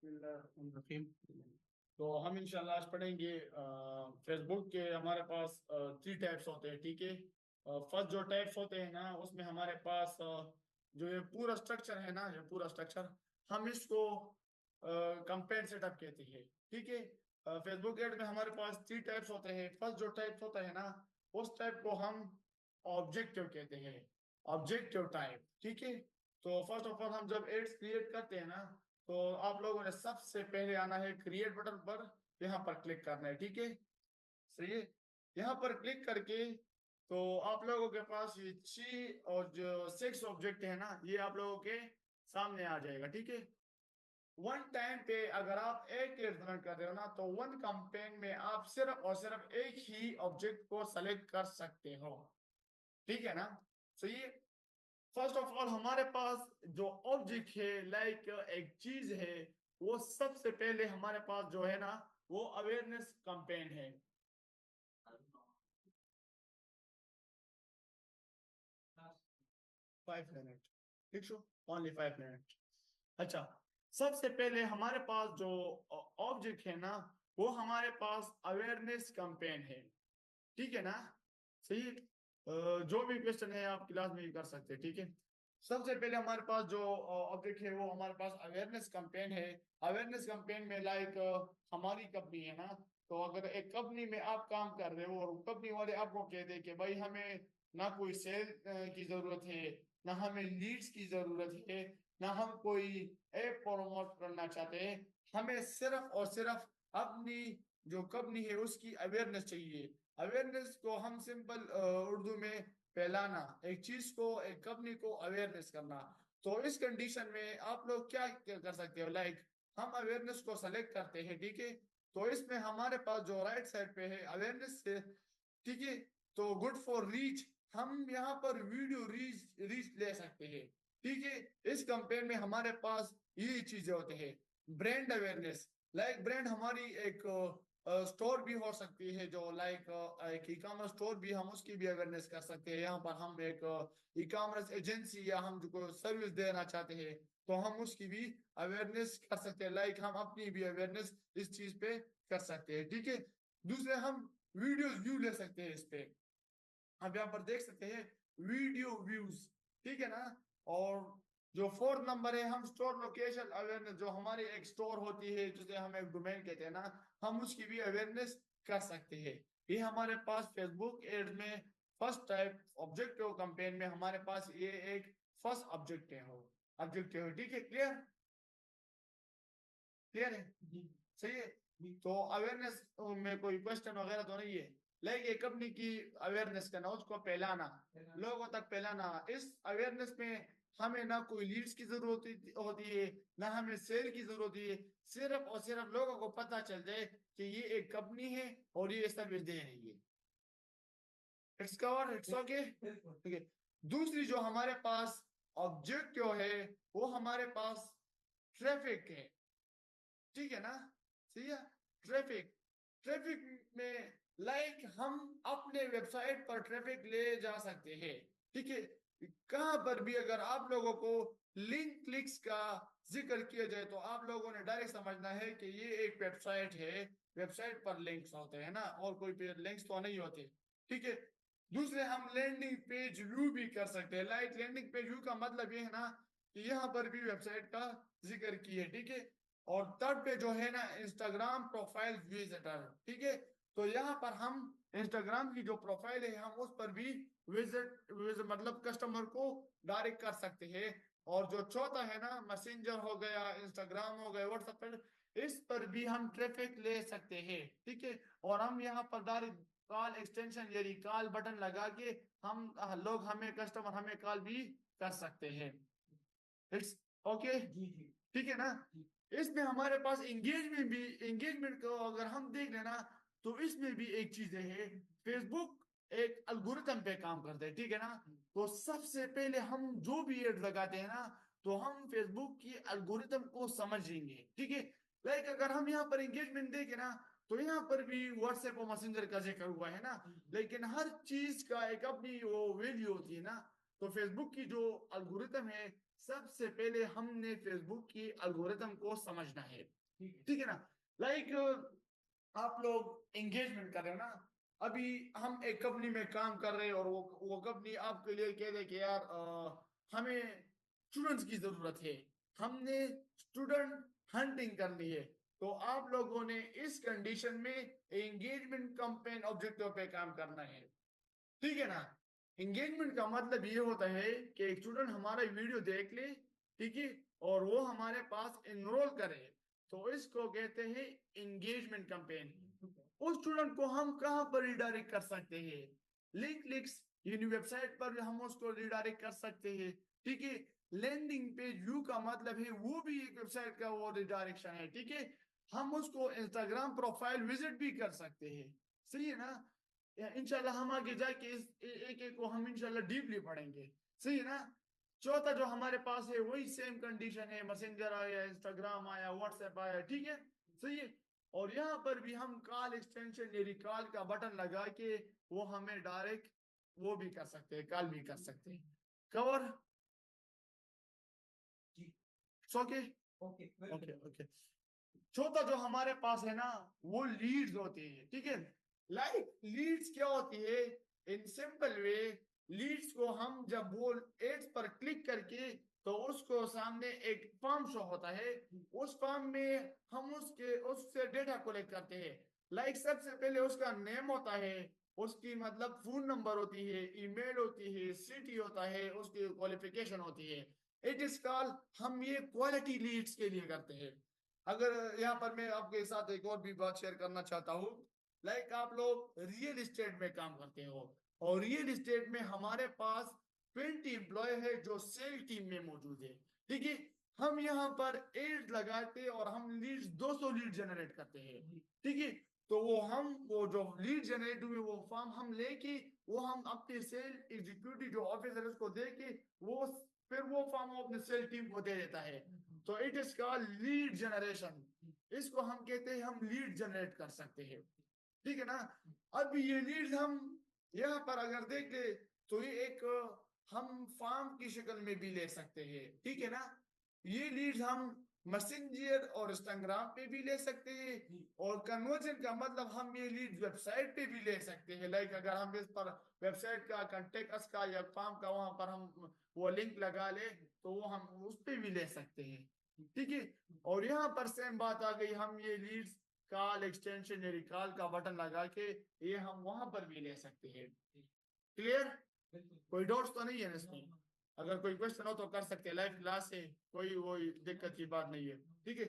बिस्मिल्लाहिर्रहमानिर्रहीम। तो हम इंशाल्लाह आज पढ़ेंगे फेसबुक के। हमारे पास थ्री टाइप्स होते हैं, ठीक है। फर्स्ट जो टाइप्स होते हैं ना, उसमें हमारे पास जो ये पूरा स्ट्रक्चर है ना, ये पूरा स्ट्रक्चर हम इसको कंपेयर सेटअप कहते हैं, ठीक है। फेसबुक एड में हमारे पास थ्री टाइप्स होते हैं। फर्स्ट जो टाइप्स होता है ना, उस टाइप को हम ऑब्जेक्टिव कहते हैं, ऑब्जेक्टिव टाइप, ठीक है। तो फर्स्ट ऑफ ऑल हम जब एड्स क्रिएट करते हैं ना, तो आप लोगों ने सबसे पहले आना है क्रिएट बटन पर, यहाँ पर क्लिक करना है, ठीक है। सही है। यहाँ पर क्लिक करके तो आप लोगों के पास ये 6 और जो 6 ऑब्जेक्ट है ना, ये आप लोगों के सामने आ जाएगा, ठीक है। वन टाइम पे अगर आप एक एड रन कर रहे हो ना, तो वन कैंपेन में आप सिर्फ और सिर्फ एक ही ऑब्जेक्ट को सेलेक्ट कर सकते हो, ठीक है ना। सही है। फर्स्ट ऑफ ऑल हमारे पास जो ऑब्जेक्ट है, लाइक एक चीज है, वो सबसे पहले हमारे पास जो है ना, वो अवेयरनेस कैंपेन है। 5 मिनट, ठीक शो, ओनली 5 मिनट। अच्छा, सबसे पहले हमारे पास जो ऑब्जेक्ट है ना, वो हमारे पास अवेयरनेस कैंपेन है, ठीक है ना। सही है। जो भी क्वेश्चन है आप क्लास में ही कर सकते हैं, ठीक है। सबसे पहले हमारे पास जो ऑब्जेक्ट है, वो हमारे पास अवेयरनेस कैंपेन है। अवेयरनेस कैंपेन में लाइक हमारी कंपनी है ना, तो अगर एक कंपनी में आप काम कर रहे हो और कंपनी वाले आपको कहते हैं कि भाई हमें ना कोई सेल की जरूरत है, ना हमें लीड्स की जरूरत है, ना हम कोई ऐप प्रमोट करना चाहते हैं, हमें सिर्फ और सिर्फ अपनी जो कंपनी है उसकी अवेयरनेस चाहिए। अवेयरनेस को हम सिंपल उर्दू में फैलाना, एक चीज को, एक कंपनी को अवेयरनेस करना। तो इस कंडीशन में आप लोग क्या क्या कर सकते हो, लाइक हम अवेयरनेस को सेलेक्ट करते हैं, ठीक है। तो इसमें हमारे पास जो राइट साइड पे है अवेयरनेस से, ठीक है। तो गुड फॉर रीच, हम यहाँ पर वीडियो रीच रीच ले सकते हैं, ठीक है। इस कंपेयर में हमारे पास ये चीजें होते हैं। ब्रांड अवेयरनेस, लाइक ब्रांड हमारी एक स्टोर भी हो सकती है, जो लाइक एक ई कॉमर्स स्टोर भी, हम उसकी भी अवेयरनेस कर सकते हैं। यहाँ पर हम एक ई कॉमर्स एजेंसी या हम जो सर्विस देना चाहते हैं, तो हम उसकी भी अवेयरनेस कर सकते हैं, लाइक हम अपनी भी अवेयरनेस इस चीज पे कर सकते हैं, ठीक है। दूसरे हम वीडियोस व्यू ले सकते हैं इस पे। आप यहाँ पर देख सकते हैं वीडियो व्यूज, ठीक है ना। और जो फोर्थ नंबर है, हम स्टोर लोकेशन अवेयरनेस, जो हमारी एक स्टोर होती है जिसे हम एक डोमेन कहते हैं ना, हम उसकी भी अवेयरनेस कर सकते हैं। ये हमारे पास फेसबुक एड में फर्स्ट टाइप ऑब्जेक्टिव कैंपेन में हमारे पास ये एक फर्स्ट ऑब्जेक्टिव हो, ऑब्जेक्टिव, ठीक है। क्लियर, क्लियर है जी। सही है। तो अवेयरनेस में कोई क्वेश्चन वगैरह तो नहीं है, लेकिन एक कंपनी की अवेयरनेस करना, उसको फैलाना, लोगों तक फैलाना। इस अवेयरनेस में हमें ना कोई लीड्स की जरूरत होती है, ना हमें सेल की जरूरत होती है। सिर्फ और सिर्फ लोगों को पता चल जाए कि ये एक कंपनी है और ये सर्विस दे रही है। इट्स कवर, इट्स ओके, ठीक है। दूसरी जो हमारे पास ऑब्जेक्टिव है, वो हमारे पास ट्रैफिक है, ठीक है ना। सही है। ट्रैफिक, ट्रैफिक में लाइक हम अपने वेबसाइट पर ट्रैफिक ले जा सकते हैं, ठीक है। कहां पर भी अगर आप लोगों को लिंक क्लिक्स का जिक्र किया जाए, तो आप लोगों ने डायरेक्ट समझना है कि ये एक वेबसाइट है, वेबसाइट पर लिंक्स होते हैं ना, और कोई पे लिंक्स तो नहीं होते, ठीक है। दूसरे हम लैंडिंग पेज व्यू भी कर सकते हैं। लाइक लैंडिंग पेज व्यू का मतलब ये है ना कि यहाँ पर भी वेबसाइट का जिक्र किए, ठीक है। और थर्ड पे जो है ना, इंस्टाग्राम प्रोफाइल विजिटर, ठीक है। तो यहाँ पर हम इंस्टाग्राम की जो प्रोफाइल है, हम उस पर भी विजिट मतलब कस्टमर को डायरेक्ट कर सकते हैं। और जो चौथा है ना, मैसेंजर हो गया, इंस्टाग्राम हो गया, व्हाट्सएप पर, इस पर भी हम ट्रैफिक ले सकते हैं, ठीक है। और हम यहाँ पर डायरेक्ट कॉल एक्सटेंशन यानी कॉल बटन लगा के हम लोग, हमें कस्टमर हमें कॉल भी कर सकते हैं। इट्स ओके, ठीक है ना। इसमें हमारे पास एंगेजमेंट भी, एंगेजमेंट को अगर हम देख लेना, तो इसमें भी एक चीज है, फेसबुक एक अल्गोरिथम पे काम करते हैं, ठीक है ना। तो सबसे पहले हम जो भी एड लगाते हैं ना, तो हम फेसबुक की अल्गोरिथम को समझेंगे, ठीक है। लाइक अगर हम यहाँ पर एंगेजमेंट देखें ना, तो यहाँ पर भी व्हाट्सएप और मैसेंजर का जिक्र हुआ है ना, लेकिन हर चीज का एक अपनी वो वैल्यू होती है ना। तो फेसबुक की जो अल्गोरिथम है, सबसे पहले हमने फेसबुक की एल्गोरिथम को समझना है, ठीक है ना। लाइक आप लोग एंगेजमेंट कर रहे हो ना, अभी हम एक कंपनी में काम कर रहे हैं और वो कंपनी आपके लिए कह दे कि यार हमें स्टूडेंट्स की जरूरत है, हमने स्टूडेंट हंटिंग करनी है, तो आप लोगों ने इस कंडीशन में एंगेजमेंट कैंपेन ऑब्जेक्टिव पे काम करना है, ठीक है ना। एंगेजमेंट का मतलब ये होता है कि एक स्टूडेंट हमारा वीडियो देख ले, ठीक है, और वो हमारे पास एनरोल करे, तो इसको कहते हैं एंगेजमेंट कैंपेन। उस स्टूडेंट को हम कहां पर रिडायरेक्ट कर सकते हैं, लिंक लिंक्स यानी वेबसाइट पर हम उसको रिडायरेक्ट कर सकते हैं, ठीक है। लैंडिंग पेज व्यू का मतलब है वो भी एक वेबसाइट का वो रिडायरेक्शन है, ठीक है। हम उसको इंस्टाग्राम प्रोफाइल विजिट भी कर सकते हैं, सही है ना। इंशाल्लाह हम आगे जाके इस एक एक को हम इंशाल्लाह डीपली पढ़ेंगे, सही है ना। चौथा जो हमारे पास है वही सेम कंडीशन है, मैसेंजर आया, इंस्टाग्राम आया, व्हाट्सएप आया, ठीक है, सही है। और यहाँ पर भी हम कॉल एक्सटेंशन यानी कॉल का बटन लगा के वो हमें डायरेक्ट वो भी कर सकते हैं, कॉल भी कर सकते हैं। Cover okay okay okay okay. चौथा जो हमारे पास है ना वो लीड्स होती है, ठीक है। लाइक लीड्स क्या होती है, इन सिंपल वे, लीड्स को हम जब वो एड्स पर क्लिक करके तो उसको सामने एक फॉर्म शो होता है, उस फॉर्म में हम उसके उससे डेटा कलेक्ट करते हैं। लाइक सबसे पहले उसका नेम होता है, उसकी मतलब फोन नंबर होती है, ईमेल होती है, सिटी होता है, उसकी क्वालिफिकेशन होती है। इट इज कॉल, हम ये क्वालिटी लीड्स के लिए करते हैं। अगर यहाँ पर मैं आपके साथ एक और भी बात शेयर करना चाहता हूँ, लाइक आप लोग रियल एस्टेट में काम करते हो और रियल एस्टेट में हमारे पास 20 एम्प्लॉय है जो सेल टीम में मौजूद है, ठीक है। हम यहाँ पर एड लगाते और हम लीड्स 200 लीड जनरेट करते हैं, ठीक है। तो वो जो लीड जनरेट हुए वो फॉर्म हम लेके वो हम अपने सेल एग्जीक्यूटिव जो ऑफिसर उसको दे के वो फिर वो फॉर्म अपने सेल टीम को दे देता है। तो it is called lead generation, इसको हम कहते हैं हम लीड जनरेट कर सकते हैं, ठीक है ना। अब ये लीड्स हम यहाँ पर अगर देखें तो ये एक हम फार्म की शक्ल में भी ले सकते हैं, ठीक है ना। ये लीड्स हम मैसेंजर और इंस्टाग्राम पे भी ले सकते हैं, और कन्वर्जन का मतलब हम ये लीड वेबसाइट पे भी ले सकते हैं। लाइक अगर हम इस पर वेबसाइट का कंटेक्ट अस का या फार्म का वहां पर हम वो लिंक लगा ले तो वो हम उस पे भी ले सकते हैं, ठीक है। और यहाँ पर सेम बात आ गई, हम ये लीड्स कॉल एक्सटेंशन या रिकॉल का बटन लगा के ये हम वहां पर भी ले सकते हैं। क्लियर, कोई डाउट्स तो नहीं है इसमें? अगर कोई क्वेश्चन हो तो कर सकते हैं, लाइव क्लास है, कोई दिक्कत की बात नहीं है, ठीक है।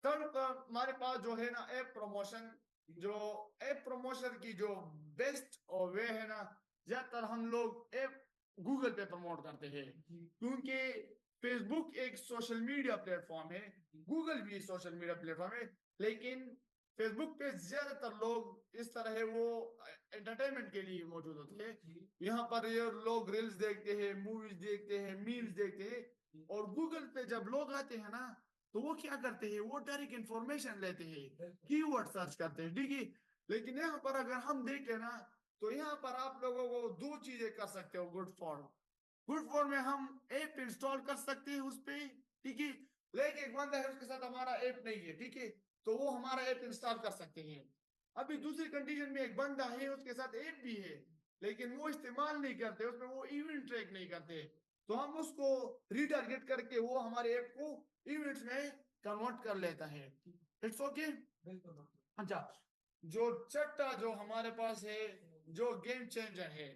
थर्ड हमारे पास जो है ना ऐप प्रमोशन, जो ऐप प्रमोशन की जो बेस्ट और वे है ना, ज्यादातर हम लोग ऐप गूगल पे प्रमोट करते हैं, क्योंकि फेसबुक एक सोशल मीडिया प्लेटफॉर्म है, गूगल भी सोशल मीडिया प्लेटफॉर्म है, लेकिन फेसबुक पे ज्यादातर लोग इस तरह है वो एंटरटेनमेंट के लिए मौजूद होते हैं। यहाँ पर ये लोग रील्स देखते हैं, मूवीज देखते हैं, मीम्स देखते हैं, और गूगल पे जब लोग आते हैं ना तो वो क्या करते हैं, वो डायरेक्ट इंफॉर्मेशन लेते हैं, कीवर्ड सर्च करते हैं, ठीक है। लेकिन यहाँ पर अगर हम देखें ना तो यहाँ पर आप लोगों को दो चीजें कर सकते हो। गुड फॉर्म में हम ऐप इंस्टॉल कर सकते हैं उस पे, ठीक है। लेकिन एक बंदा है उसके साथ हमारा ऐप नहीं है, ठीक है, तो वो हमारा ऐप इंस्टॉल कर सकते हैं। अभी दूसरी कंडीशन में एक बंदा है उसके साथ ऐप भी है लेकिन वो इस्तेमाल नहीं करते, उसमें वो इवेंट ट्रैक नहीं करते, तो हम उसको रिटारगेट करके वो हमारे ऐप को इवेंट्स में कन्वर्ट कर लेता है। It's okay. अच्छा, जो छठा जो हमारे पास है जो गेम चेंजर है,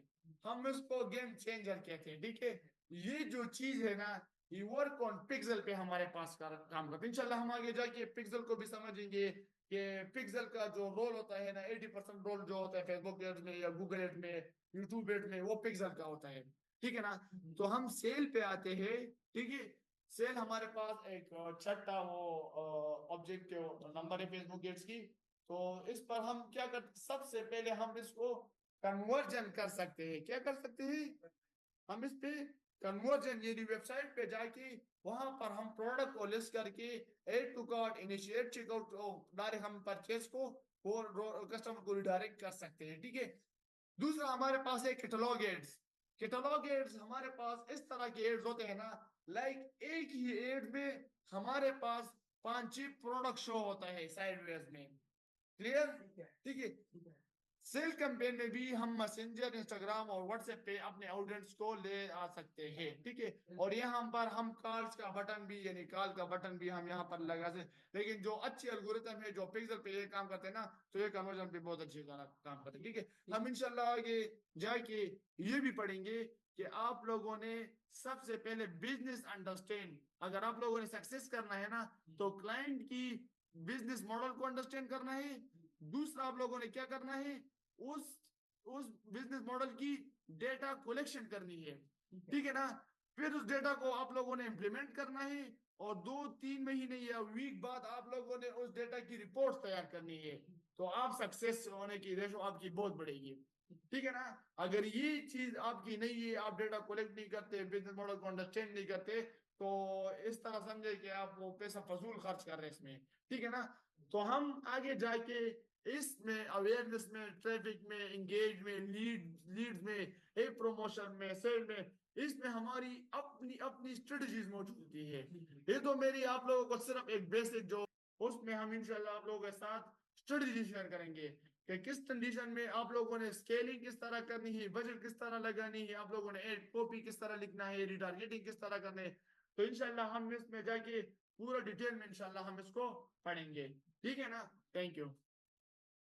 हम इसको गेम चेंजर कहते हैं, ठीक है। ये जो चीज है ना ये वर्क ऑन पिक्सल पे हमारे पास काम करते हैं। इंशाल्लाह हम आगे जाके पिक्सल को भी समझेंगे कि पिक्सल का जो रोल होता है ना 80% रोल जो होता है फेसबुक एड्स में या गूगल एड्स में यूट्यूब एड्स में वो पिक्सल का होता है, ठीक है ना। तो हम सेल पे आते हैं, ठीक है। सेल हमारे पास एक छठा वो ऑब्जेक्टिव नंबर है फेसबुक एड्स की। तो इस पर हम क्या कर सबसे पहले हम इसको कन्वर्जन कर सकते हैं, क्या कर सकते हैं हम इस पे कन्वर्जन, यानी वेबसाइट पे जाके वहां पर हम प्रोडक्ट को लिस्ट करके add to cart, initiate checkout, direct हम परचेस को और कस्टमर को रिडायरेक्ट कर सकते हैं, ठीक है। दूसरा हमारे पास है कैटलॉग एड्स। कैटलॉग एड्स हमारे पास इस तरह के एड्स होते हैं ना लाइक एक ही एड में हमारे पास 5-6 प्रोडक्ट शो होता है साइडवेज में। क्लियर? ठीक है। सेल कैंपेन में भी हम मैसेंजर, इंस्टाग्राम और व्हाट्सएप पे अपने ऑडियंस को ले आ सकते हैं। ठीक है। और यहाँ पर हम कॉल्स का बटन भी, यानी कॉल का बटन भी हम यहाँ पर लगा सकते। लेकिन जो अच्छी एल्गोरिथम है, जो पिक्सल पे ये काम करते हैं ना, तो ये कन्वर्जन पे बहुत अच्छी काम करते हैं। ठीक है। हम इंशाल्लाह आगे जाके ये भी पढ़ेंगे कि आप लोगों ने सबसे पहले बिजनेस अंडरस्टैंड, अगर आप लोगों ने सक्सेस करना है ना, तो क्लाइंट की बिजनेस मॉडल को अंडरस्टैंड करना है। दूसरा आप लोगों ने क्या करना है, उस उस बिजनेस मॉडल की डेटा कलेक्शन करनी है। ठीक है ना। फिर उस डेटा को आप लोगों ने इंप्लीमेंट करना है, और 2-3 महीने या वीक बाद आप लोगों ने उस डेटा की रिपोर्ट तैयार करनी है। तो आप सक्सेस होने की रेशो आपकी बहुत बढ़ेगी। ठीक है ना। अगर ये चीज आपकी नहीं है, आप डेटा कलेक्ट नहीं करते, बिजनेस मॉडल को अंडरस्टैंड नहीं करते, तो इस तरह समझे कि आप वो पैसा फजूल खर्च कर रहे हैं इसमें। ठीक है ना। तो हम आगे जाके इसमें अवेयरनेस में, ट्रैफिक में, एंगेज में, लीड्स में, एक प्रमोशन में, सेल में, इसमें हमारी अपनी अपनी स्ट्रेटजीज मौजूद होती है। ये तो मेरी आप लोगों को सिर्फ एक बेसिक जो, उसमें हम इंशाल्लाह आप लोगों के साथ स्ट्रेटजी शेयर करेंगे कि किस कंडीशन में आप लोगों ने स्केलिंग किस तरह करनी है, बजट किस तरह लगानी है, आप लोगों ने एड कॉपी किस तरह लिखना है, रिटारगेटिंग किस तरह करना है। तो इंशाल्लाह हम इसमें जाके पूरा डिटेल में इंशाल्लाह हम इसको पढ़ेंगे। ठीक है ना। Thank you.